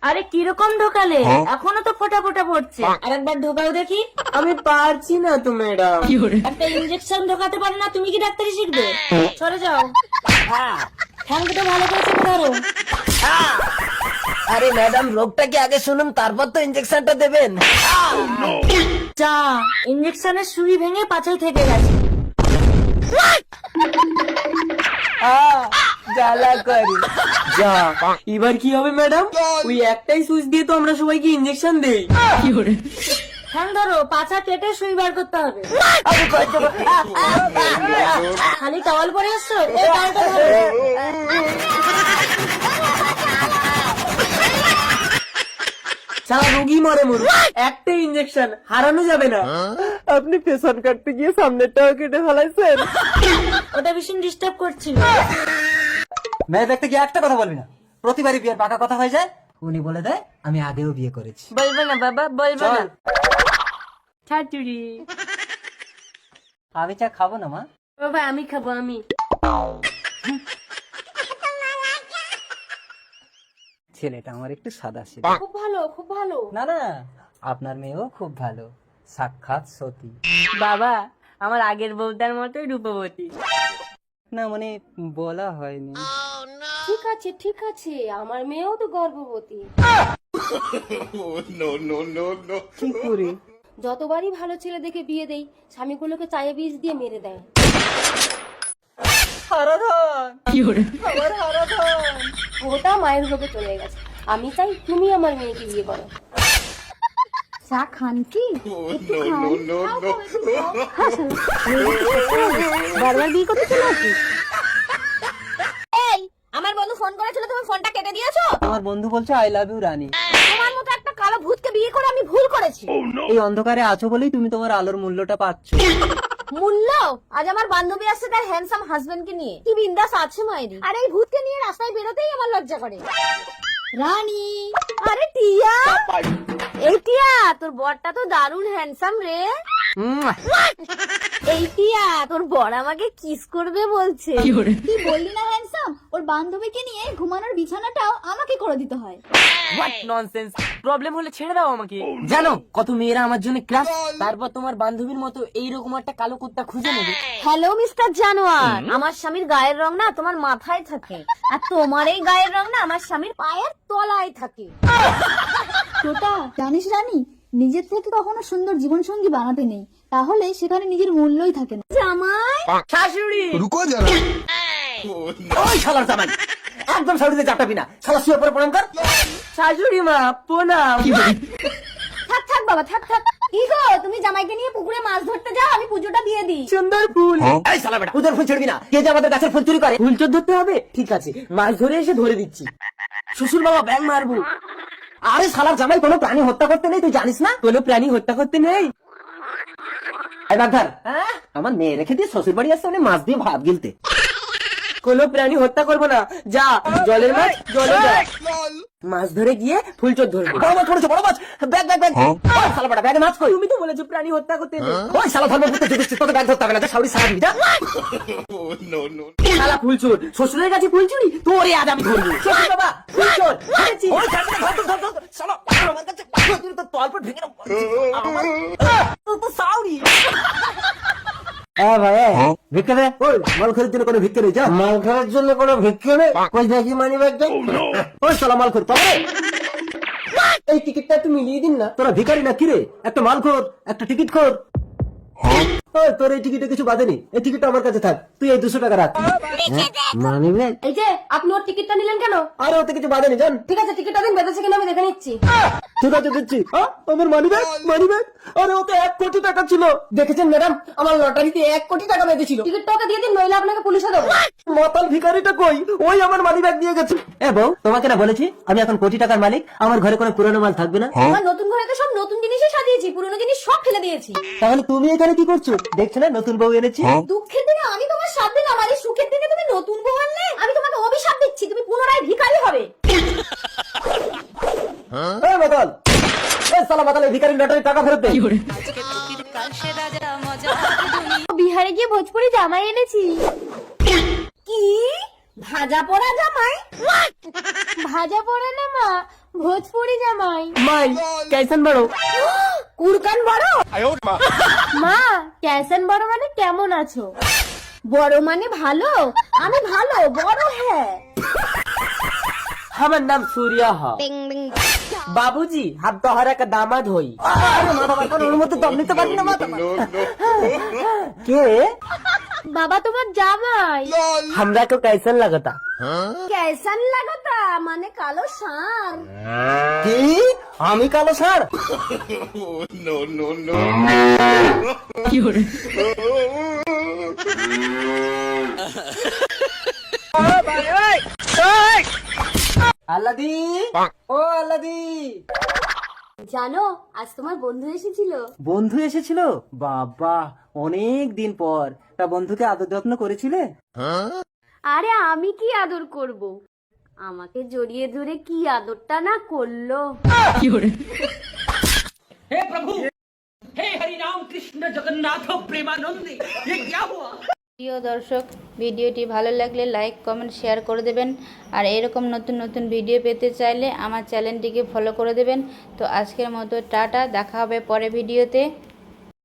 আরে কিরকম ঢোকালে? এখনো তো ফোটা ফোটা পড়ছে, আরেকবার ঢোকাও দেখি। আমি পারছি না তো ম্যাডাম। একটা ইঞ্জেকশন ঢোকাতে পারে না, তুমি কি ডাক্তারি শিখবে? সরে যাও। ঠ্যাং দুটো ভালো করে চেপে ধরো। আরে ম্যাডাম, রোগটা কি আগে শুনুন, তারপর তো ইঞ্জেকশনটা দেবেন। যা, ইঞ্জেকশনের সুই ভেঙে পাছায় থেকে গেছে। জ্বালা করি। যা, এবার কি হবে ম্যাডাম? ওই একটাই সুইচ দিয়ে তো আমরা সবাইকে ইঞ্জেকশন দেই। ঠ্যাং ধরো, পাছা কেটে সুই বার করতে হবে। খালি টাওয়াল পরে এসছো, এই টাওয়ালটা ধরো। সারা রোগী মরে মরু, একটাই ইঞ্জেকশন, হারানো যাবে না। আপনি পেছন কাটতে গিয়ে সামনেরটাও কেটে ফেলাইছেন। ওটা ভীষণ ডিস্টার্ব করছিল। মেয়ে দেখতে গিয়ে একটা কথা বলবি না, প্রতিবারই বিয়ের পাকা কথা হয়ে যায়। উনি বলে দেয় আমি আগেও বিয়ে করেছি। বলবো না বাবা, বলবো না। চল। ছাতুরি আমি চা খাবো না মা। বাবা, আমি খাবো, আমি। ছেলেটা আমার একটু সাদা ছিল। খুব ভালো, খুব ভালো। না না, আপনার মেয়েও খুব ভালো, সাক্ষাৎ সতী। বাবা, আমার আগের বউটার মতোই রূপবতী। না মানে বলা হয়নি। ঠিক আছে, ঠিক আছে, আমার মেয়েও তো গর্ভবতী। কি করি? যতবারই ভালো ছেলে দেখে বিয়ে দেই, স্বামীগুলোকে চায়ে বীজ দিয়ে মেরে দেয়। ওটা মায়ের ভোগে চলে গেছে। আমি চাই তুমি আমার মেয়েকে বিয়ে করো। চা খান কি? বারবার বিয়ে করতে চলে আসি। এই, আমার বন্ধু ফোন করেছিল, তুমি ফোনটা কেটে দিয়েছো। আমার বন্ধু বলছে আই লাভ ইউ রানী। তোমার মতো একটা কালো ভূতকে বিয়ে করে আমি ভুল করেছি। এই অন্ধকারে আছো বলেই তুমি তোমার আলোর মূল্যটা পাচ্ছ। মূল্য? আজ আমার বান্ধবী আসছে তার হ্যান্ডসাম হাজবেন্ডকে নিয়ে, কি বিন্দাস আছে মায়েরি। আর এই ভূতকে নিয়ে রাস্তায় বেরোতেই আমার লজ্জা করে। রানী, আরে টিয়া, এই টিয়া, তোর বরটা তো দারুণ হ্যান্ডসাম রে। এই টিয়া, তোর বর আমাকে কিস করবে বলছে। তুই বললি না হ্যান্ডসাম, ওর বান্ধবীকে নিয়ে ঘুমানোর বিছানাটাও আমাকে করে দিতে হয়। What nonsense! প্রবলেম হলে ছেড়ে দাও আমাকে। জানো কত মেয়েরা আমার জন্য ক্লাস, তারপর তোমার বান্ধবীর মতো এইরকম একটা কালো কুত্তা খুঁজে নেবে। হ্যালো মিস্টার জানোয়ার, আমার স্বামীর গায়ের রং না তোমার মাথায় থাকে, আর তোমার এই গায়ের রং না আমার স্বামীর পায়ের তলায় থাকে। তোটা জানিস রানী, নিজের থেকে কখনো সুন্দর জীবন সঙ্গী বানাতে নেই, তাহলে সেখানে নিজের মূল্যই থাকে না। জামাই, শাশুড়ি, रुको जरा। ওই শালার জামাই, একদম শাড়িতে চাটাবি না, শালা শুয়ে পড়ে প্রণাম কর। শাশুড়ি মা প্রণাম। থাক থাক বাবা, থাক থাক। কি গো, তুমি জামাইকে নিয়ে পুকুরে মাছ ধরতে যাও, আমি পুজোটা দিয়ে দিই। সুন্দর ফুল। এই শালা বেটা, পুজোর ফুল ছিড়বি না, কে যে আমাদের গাছের ফুল চুরি করে। ফুল চোর ধরতে হবে? ঠিক আছে, মাছ ধরে এসে ধরে দিচ্ছি। শ্বশুর বাবা, ব্যাং মারবো। আরে শালার জামাই, কোনো প্রাণী হত্যা করতে নেই, তুই জানিস না? কোনো প্রাণী হত্যা করতে নেই। এই বাগধার, আমার মেয়ে রেখে দিয়ে শ্বশুর বাড়ি আসছে উনি মাছ দিয়ে ভাত গিলতে। কোনো প্রাণী হত্যা করবো না, যা জলের মাছ জলে যা, মাছ ধরে গিয়ে ফুল চোর ধরবো। বড় মাছ পড়েছে, বড় মাছ। Bag bag bag. ওই শালা বেটা, ব্যাগে মাছ কই? তুমি তো বলেছো প্রাণী হত্যা করতে নেই। ওই শালা ধর্মপুত্র যুধিষ্ঠির, তোকে ব্যাগ ধরতে হবে না, শাউরি সারা দিবি যা। শালা ফুল চোর, শ্বশুরের কাছে ফুল চুরি, তোরে আজ আমি ধরবো। শ্বশুর বাবা, ফুল চোর ধরেছি। ওই ছাড়বি না, ধর, ধর, ধর, ধর, শালা, আমার কাছে তুই তো তলপট ভেঙে দাও। আমার তো তো শাউরি। ভাই, ভিক্ষা দে। ওই মাল খরির জন্য কোনো ভিক্ষা নেই, যা। মাল খাওয়ার জন্য কোনো ভিক্ষা নেই? কই দেখি মানি ব্যাগটা। ওই শালা মাল খোর, তবে এই টিকিটটা একটু মিলিয়ে দিন না। তোরা ভিখারি না কিরে? একটা মাল খোর, একটা টিকিট খোর। ওই তোর এই টিকিটে কিছু বাঁধেনি, এই টিকিটটা আমার কাছে থাক, তুই এই 200 টাকা রাখ। Money bag? এই যে, আপনি ওর টিকিটটা নিলেন কেন? আরে ওতে কিছু বাঁধেনি, জান। ঠিক আছে, টিকিটটা দিন, বেঁধেছে কিনা আমি দেখে নিচ্ছি। ঠিক আছে, দিচ্ছি। আমার মানি ব্যাগ, মানি ব্যাগ। আরে ওতে 1 কোটি টাকা ছিল। দেখেছেন ম্যাডাম, আমার লটারিতে 1 কোটি টাকা বেঁধেছিল। টিকিটটা ওকে দিয়ে দিন, নইলে আপনাকে পুলিশে দেবো। মাতাল ভিখারিটা কই? ওই আমার মানি ব্যাগ দিয়ে গেছে। বউ, তোমাকে না বলেছি আমি এখন কোটি টাকার মালিক, আমার ঘরে কোনো পুরনো মাল থাকবে না। আমার নতুন ঘরে তো সব নতুন জিনিসই সাজিয়েছি, পুরনো জিনিস সব ফেলে দিয়েছি। তাহলে তুমি এখানে কি করছো? দেখছো না নতুন বউ এনেছি। দুঃখের দিনে আমি তোমার সাথ দিলাম, আর এই সুখের দিনে তুমি নতুন বউ আনলে। আমি তোমাকে অভিশাপ দিচ্ছি, তুমি পুনরায় ভিখারি হবে। এই মাতাল, এই শালা মাতাল, এই ভিখারির লটারির টাকা ফেরত দে। বিহারে গিয়ে ভোজপুরি জামাই এনেছি। কি ভাজা পোড়া জামাই? ভাজা পোড়া না মা, ভোজপুরি জামাই। মাই कैसन बड़ो? কুরকান বড়? মা ক্যাসন বড় মানে কেমন আছো? বড় মানে ভালো, আমি ভালো, বড় হ্যাঁ। हमार नाम सूर्या है। बाबूजी हम तोहरा का दामाद होई। আরে মাথা বার কর, ওর মতো দম নিতে পারবি না মাথা বার। কে? বাবা তোমার জামাই। हमरा को कैसन लगता? ক্যাসন লাগতা মানে কালো ষাঁড়। কি? আমি কালো ষাঁড়? আল্লাদি, ও আল্লাদি। জানো আজ তোমার বন্ধু এসেছিল। বন্ধু এসেছিল? বাবা, অনেক দিন পর। তা বন্ধুকে আদর যত্ন করেছিলে? আরে আমি কি আদর করব, আমাকে জড়িয়ে ধরে কি আদরটা না করলো। প্রিয় দর্শক, ভিডিওটি ভালো লাগলে লাইক কমেন্ট শেয়ার করে দেবেন। আর এরকম নতুন নতুন ভিডিও পেতে চাইলে আমার চ্যানেলটিকে ফলো করে দেবেন। তো আজকের মতো টাটা, দেখা হবে পরে ভিডিওতে।